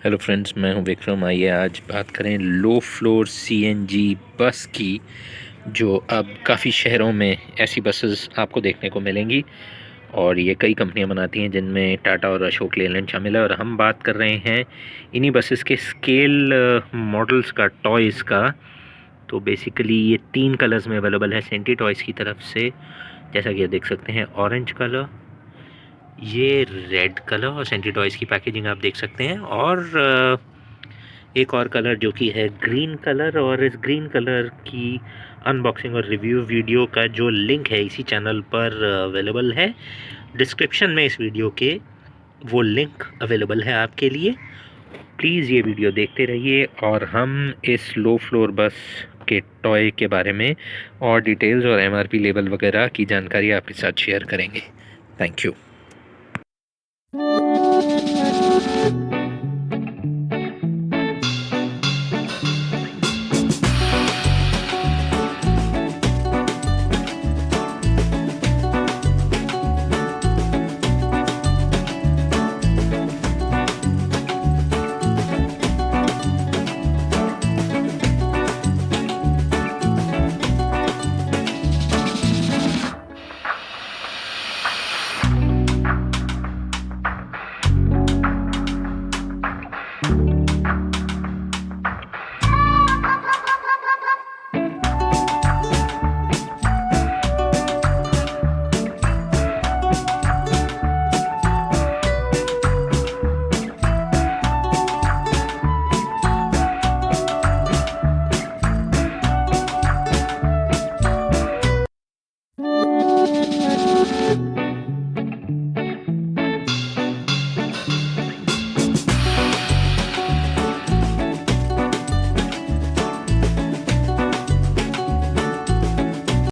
Hello friends, मैं हूं विक्रम। आइए आज बात करें लो फ्लोर सीएनजी बस की, जो अब काफ़ी शहरों में ऐसी बसेस आपको देखने को मिलेंगी और ये कई कंपनियां बनाती हैं, जिनमें टाटा और अशोक लेलैंड शामिल है। और हम बात कर रहे हैं इन्हीं बसेस के स्केल मॉडल्स का, टॉयज़ का। तो बेसिकली ये 3 कलर्स में अवेलेबल है सेंटी टॉयज़ की तरफ से। जैसा कि आप देख सकते हैं, ऑरेंज कलर, ये रेड कलर, और सेंटी टॉयज़ की पैकेजिंग आप देख सकते हैं। और एक और कलर जो कि है ग्रीन कलर, और इस ग्रीन कलर की अनबॉक्सिंग और रिव्यू वीडियो का जो लिंक है इसी चैनल पर अवेलेबल है। डिस्क्रिप्शन में इस वीडियो के वो लिंक अवेलेबल है आपके लिए। प्लीज़ ये वीडियो देखते रहिए और हम इस लो फ्लोर बस के टॉय के बारे में और डिटेल्स और एमआरपी लेबल वगैरह की जानकारी आपके साथ शेयर करेंगे। Thank you.